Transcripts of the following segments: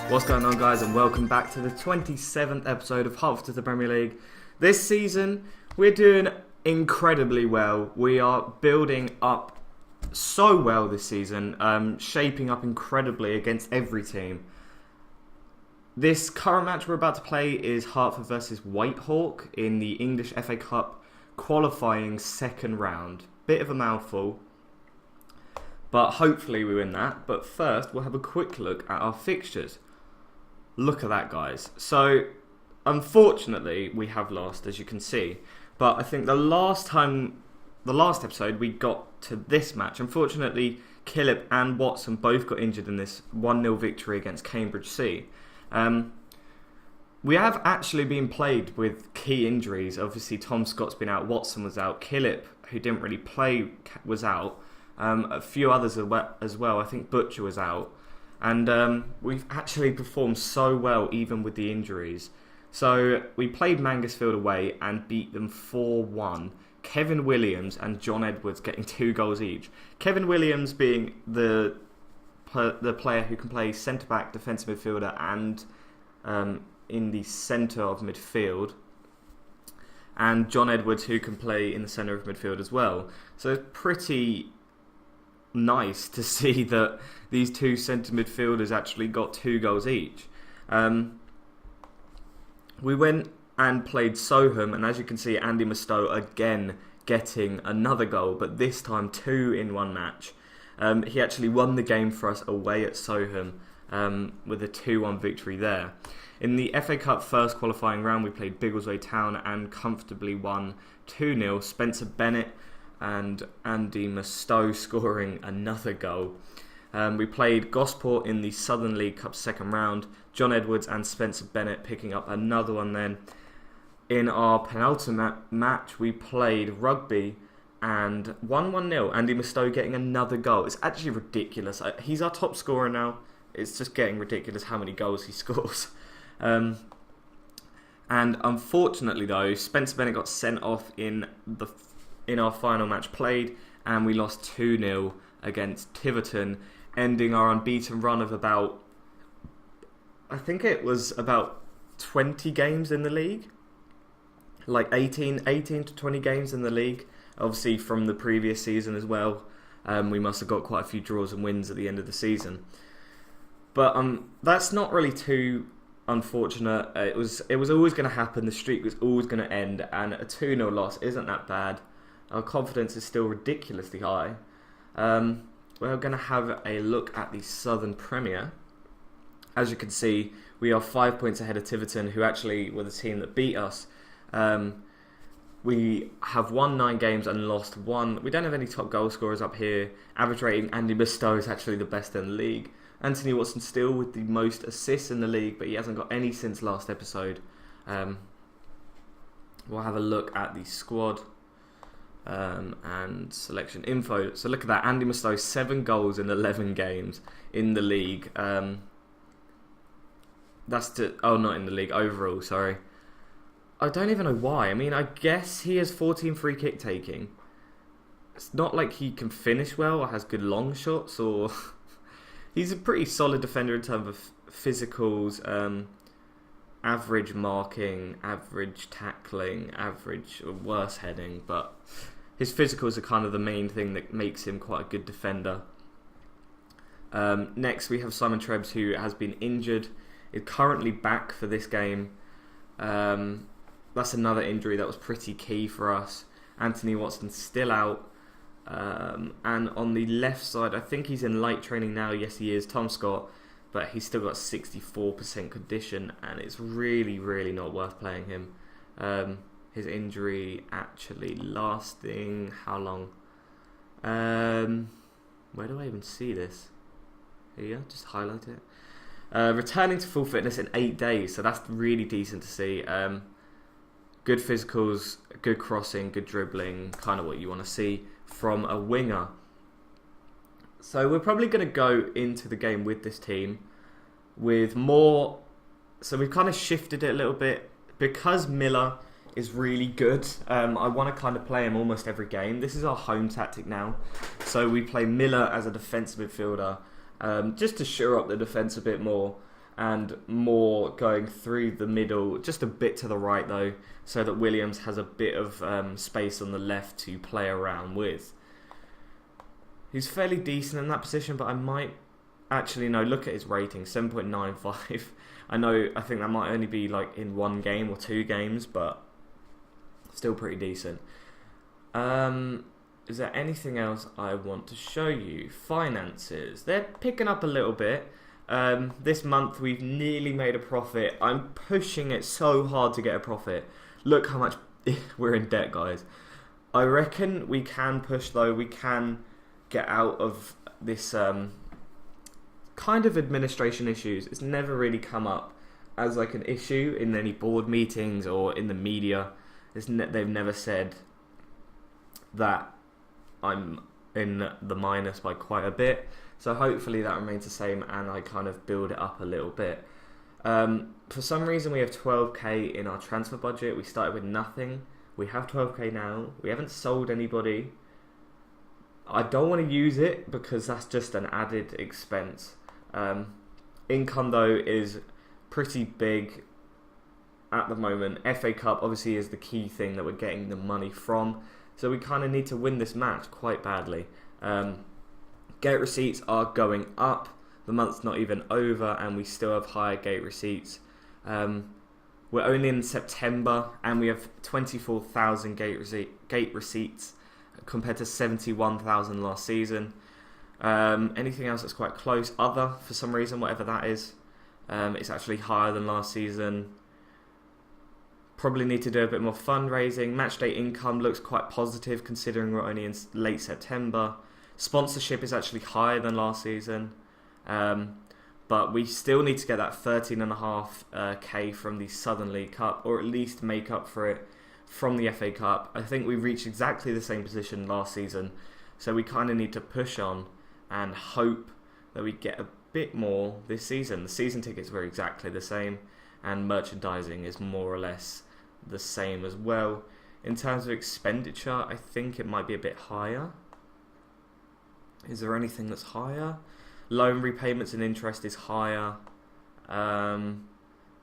What's going on, guys, and welcome back to the 27th episode of Hertford to the Premier League. This season, we're doing incredibly well. We are building up so well this season, shaping up incredibly against every team. This current match we're about to play is Hertford versus Whitehawk in the English FA Cup qualifying second round. Bit of a mouthful, but hopefully we win that. But first, we'll have a quick look at our fixtures. Look at that, guys. So, unfortunately, we have lost, as you can see. But I think the last episode, we got to this match. Unfortunately, Killip and Watson both got injured in this 1-0 victory against Cambridge C. We have actually been plagued with key injuries. Obviously, Tom Scott's been out, Watson was out, Killip, who didn't really play, was out. A few others as well. I think Butcher was out. And we've actually performed so well even with the injuries. So we played Mangasfield away and beat them 4-1. Kevin Williams and John Edwards getting 2 goals each. Kevin Williams being the player who can play centre-back, defensive midfielder and in the centre of midfield. And John Edwards, who can play in the centre of midfield as well. So it's pretty nice to see that these two centre midfielders actually got 2 goals each. We went and played Soham, and as you can see, Andy Mustoe again getting another goal, but this time 2 in one match. He actually won the game for us away at Soham with a 2-1 victory there. In the FA Cup first qualifying round, we played Biggleswade Town and comfortably won 2-0. Spencer Bennett and Andy Mustoe scoring another goal. We played Gosport in the Southern League Cup second round. John Edwards and Spencer Bennett picking up another one then. In our penultimate match, we played Rugby and won 1-0. Andy Mustoe getting another goal. It's actually ridiculous. He's our top scorer now. It's just getting ridiculous how many goals he scores. And unfortunately, though, Spencer Bennett got sent off in our final match played, and we lost 2-0 against Tiverton, ending our unbeaten run of about 20 games in the league. Like 18 to 20 games in the league. Obviously from the previous season as well. We must have got quite a few draws and wins at the end of the season. But that's not really too unfortunate. It was always going to happen. The streak was always going to end, and a 2-0 loss isn't that bad. Our confidence is still ridiculously high. We're going to have a look at the Southern Premier. As you can see, we are 5 points ahead of Tiverton, who actually were the team that beat us. We have won 9 games and lost 1. We don't have any top goal scorers up here. Average rating, Andy Mustoe is actually the best in the league. Anthony Watson still with the most assists in the league, but he hasn't got any since last episode. We'll have a look at the squad and selection info. So look at that, Andy Mustoe, 7 goals in 11 games in the league. Not in the league, overall, sorry. I don't even know why. I mean, I guess he has 14 free kick taking. It's not like he can finish well or has good long shots, or he's a pretty solid defender in terms of physicals, average marking, average tackling, average or worse heading, but his physicals are kind of the main thing that makes him quite a good defender. Next we have Simon Trebs, who has been injured, is currently back for this game. That's another injury that was pretty key for us. Anthony Watson still out. And on the left side, I think he's in light training now. Yes, he is, Tom Scott. But he's still got 64% condition, and it's really, really not worth playing him. His injury actually lasting how long? Where do I even see this? Here, just highlight it. Returning to full fitness in 8 days, so that's really decent to see. Good physicals, good crossing, good dribbling, kind of what you want to see from a winger. So we're probably going to go into the game with this team with more. So we've kind of shifted it a little bit because Miller is really good. I want to kind of play him almost every game. This is our home tactic now. So we play Miller as a defensive midfielder, just to shore up the defence a bit more. and more going through the middle, just a bit to the right though, so that Williams has a bit of space on the left to play around with. He's fairly decent in that position, but I might actually look at his rating, 7.95. I think that might only be like in 1 game or 2 games, but still pretty decent. Is there anything else I want to show you? Finances. They're picking up a little bit. This month we've nearly made a profit. I'm pushing it so hard to get a profit. Look how much we're in debt, guys. I reckon we can push though. We can get out of this kind of administration issues. It's never really come up as like an issue in any board meetings or in the media. They've never said that I'm in the minus by quite a bit. So hopefully that remains the same and I kind of build it up a little bit. For some reason we have 12k in our transfer budget. We started with nothing. We have 12k now. We haven't sold anybody. I don't want to use it because that's just an added expense. Income though is pretty big at the moment. FA Cup obviously is the key thing that we're getting the money from. So we kind of need to win this match quite badly. Gate receipts are going up. The month's not even over and we still have higher gate receipts. We're only in September and we have 24,000 gate receipts compared to 71,000 last season. Anything else that's quite close? Other, for some reason, whatever that is. It's actually higher than last season. Probably need to do a bit more fundraising. Matchday income looks quite positive considering we're only in late September. Sponsorship is actually higher than last season. But we still need to get that 13.5k from the Southern League Cup, or at least make up for it from the FA Cup. I think we reached exactly the same position last season, so we kind of need to push on and hope that we get a bit more this season. The season tickets were exactly the same, and merchandising is more or less the same as well. In terms of expenditure, I think it might be a bit higher. Is there anything that's higher? Loan repayments and interest is higher.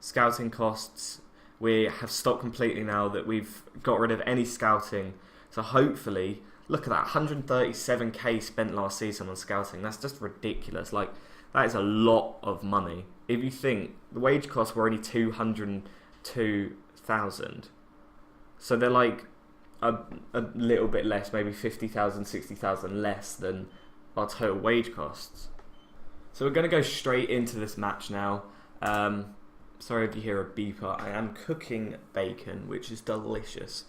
Scouting costs, we have stopped completely now that we've got rid of any scouting. So hopefully, look at that, 137k spent last season on scouting. That's just ridiculous. Like, that is a lot of money. If you think the wage costs were only 202,000, so they're like a little bit less, maybe 50,000, 60,000 less than our total wage costs. So we're going to go straight into this match now. Sorry if you hear a beeper. I am cooking bacon, which is delicious.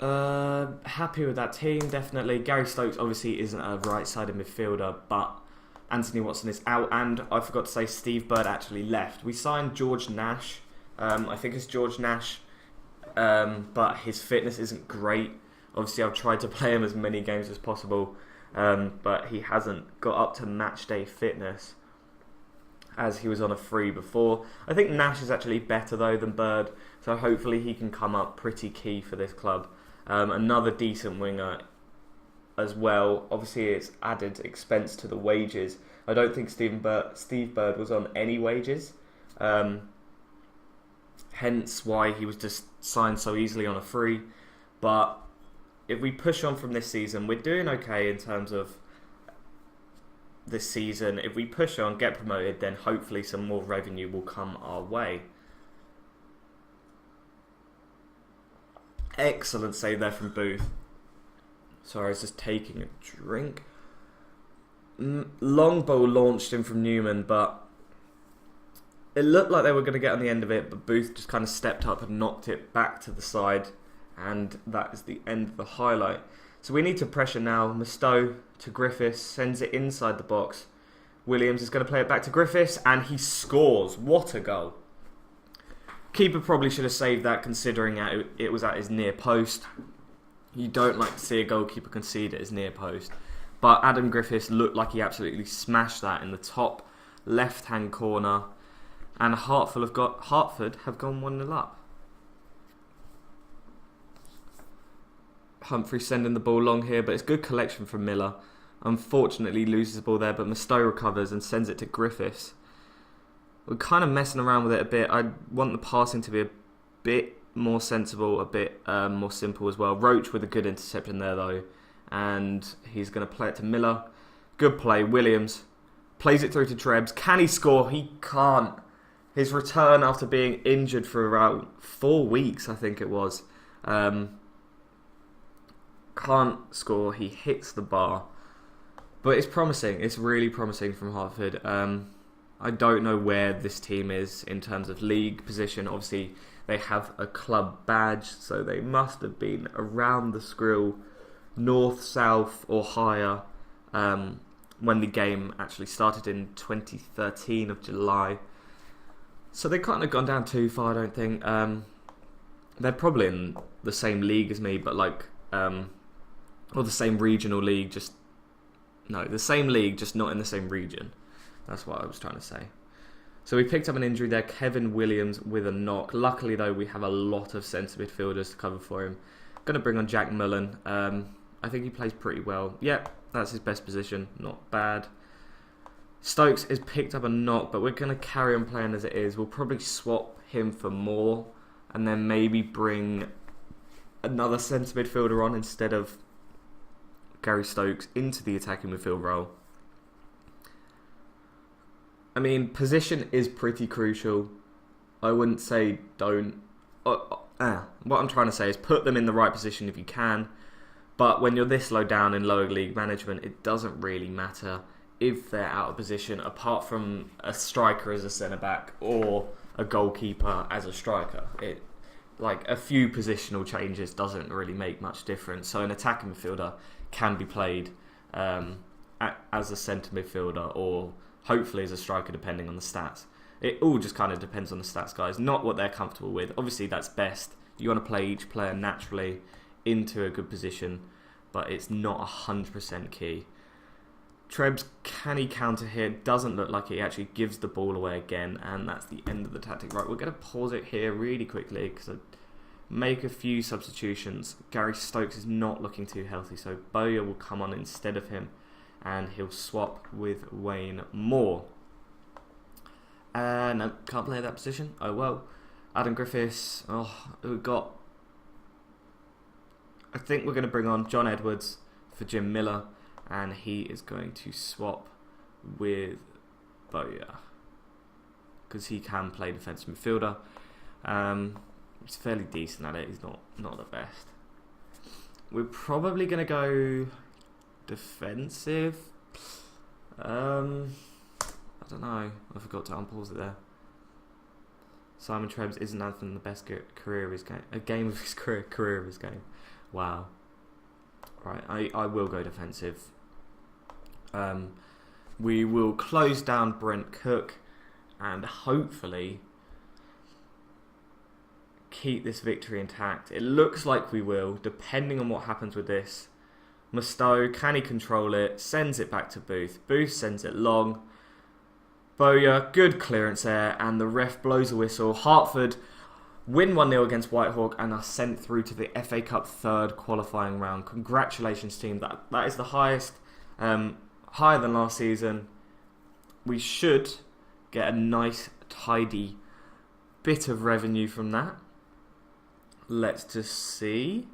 Happy with that team, definitely. Gary Stokes obviously isn't a right-sided midfielder, but Anthony Watson is out, and I forgot to say Steve Bird actually left. We signed George Nash. I think it's George Nash, but his fitness isn't great. Obviously, I've tried to play him as many games as possible, but he hasn't got up to match day fitness as he was on a free before. I think Nash is actually better though than Bird, so hopefully he can come up pretty key for this club. Another decent winger as well. Obviously, it's added expense to the wages. I don't think Steve Bird was on any wages, hence why he was just signed so easily on a free. But if we push on from this season, we're doing okay in terms of this season. If we push on, get promoted, then hopefully some more revenue will come our way. Excellent save there from Booth. Sorry, I was just taking a drink. Long ball launched in from Newman, but it looked like they were going to get on the end of it, but Booth just kind of stepped up and knocked it back to the side, and that is the end of the highlight. So we need to pressure now. Mustoe to Griffiths, sends it inside the box. Williams is going to play it back to Griffiths, and he scores. What a goal. Keeper probably should have saved that, considering it was at his near post. You don't like to see a goalkeeper concede at his near post. But Adam Griffiths looked like he absolutely smashed that in the top left-hand corner. And Hertford have gone 1-0 up. Humphrey sending the ball long here, but it's good collection from Miller. Unfortunately loses the ball there, but Mustoe recovers and sends it to Griffiths. we're kind of messing around with it a bit. I want the passing to be a bit more sensible, a bit more simple as well. Roach with a good interception there though, and he's going to play it to Miller. Good play. Williams plays it through to Trebs. Can he score? He can't. His return after being injured for around 4 weeks, I think it was. Can't score. He hits the bar. But it's promising. It's really promising from Hertford. I don't know where this team is in terms of league position. Obviously, they have a club badge, so they must have been around the Skrill, north, south, or higher when the game actually started in 2013 of July. So they can't have gone down too far, I don't think. They're probably in the same league as me, but or the same regional league, the same league, just not in the same region. That's what I was trying to say. So we picked up an injury there, Kevin Williams with a knock. Luckily though, we have a lot of centre midfielders to cover for him. Going to bring on Jack Mullen. I think he plays pretty well. Yep, that's his best position. Not bad. Stokes has picked up a knock, but we're going to carry on playing as it is. We'll probably swap him for Moore and then maybe bring another centre midfielder on instead of Gary Stokes into the attacking midfield role. I mean, position is pretty crucial. I wouldn't say don't. What I'm trying to say is put them in the right position if you can. But when you're this low down in lower league management, it doesn't really matter if they're out of position, apart from a striker as a centre-back or a goalkeeper as a striker. A few positional changes doesn't really make much difference. So an attacking midfielder can be played as a centre midfielder or hopefully as a striker, depending on the stats. It all just kind of depends on the stats, guys, not what they're comfortable with. Obviously, that's best. You want to play each player naturally into a good position, but it's not 100% key. Trebs, can he counter here? Doesn't look like he actually gives the ball away again, and that's the end of the tactic. Right, we're going to pause it here really quickly because I make a few substitutions. Gary Stokes is not looking too healthy, so Bowyer will come on instead of him, and he'll swap with Wayne Moore. No, can't play that position. Oh well. Adam Griffiths. We've got... I think we're going to bring on John Edwards for Jim Miller, and he is going to swap with Bowyer because he can play defensive midfielder. He's fairly decent at it. He's not the best. We're probably going to go defensive. I don't know. I forgot to unpause it there. Simon Trebs isn't having the best career of his game. A game of his career of his game. Wow. Right, I will go defensive. We will close down Brent Cook and hopefully keep this victory intact. It looks like we will, depending on what happens with this. Mustoe, can he control it? Sends it back to Booth. Booth sends it long. Bowyer, good clearance there, and the ref blows a whistle. Hertford win 1-0 against Whitehawk and are sent through to the FA Cup third qualifying round. Congratulations, team. That is the highest, higher than last season. We should get a nice, tidy bit of revenue from that. Let's just see.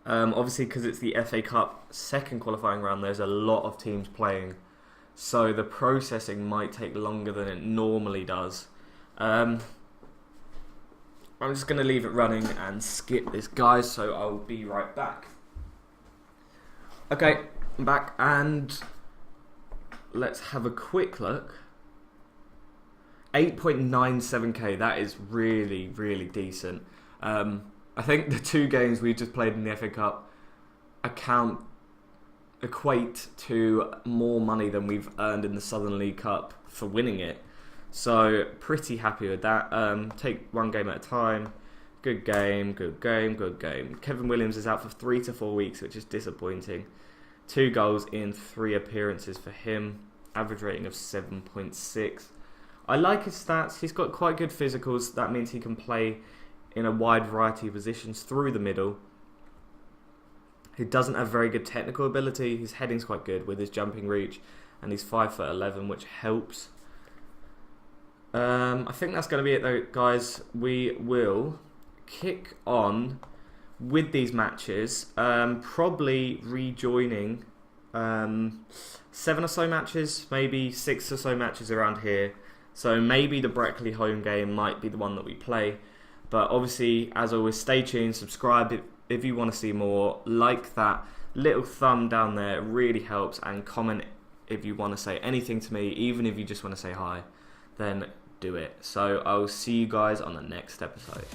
Obviously, because it's the FA Cup second qualifying round, there's a lot of teams playing. So the processing might take longer than it normally does. I'm just going to leave it running and skip this, guys, so I'll be right back. Okay, I'm back, and let's have a quick look. 8.97k, that is really, really decent. I think the 2 games we just played in the FA Cup equate to more money than we've earned in the Southern League Cup for winning it. So, pretty happy with that. Take one game at a time. Good game, good game, good game. Kevin Williams is out for 3 to 4 weeks, which is disappointing. 2 goals in 3 appearances for him. Average rating of 7.6. I like his stats. He's got quite good physicals. That means he can play in a wide variety of positions through the middle. He doesn't have very good technical ability. His heading's quite good with his jumping reach, and he's 5'11", which helps. I think that's going to be it though, guys. We will kick on with these matches, probably rejoining 7 or so matches, maybe 6 or so matches around here. So maybe the Brackley home game might be the one that we play. But obviously, as always, stay tuned, subscribe if you want to see more. Like that little thumb down there, it really helps. And comment if you want to say anything to me, even if you just want to say hi, then do it. So I'll see you guys on the next episode.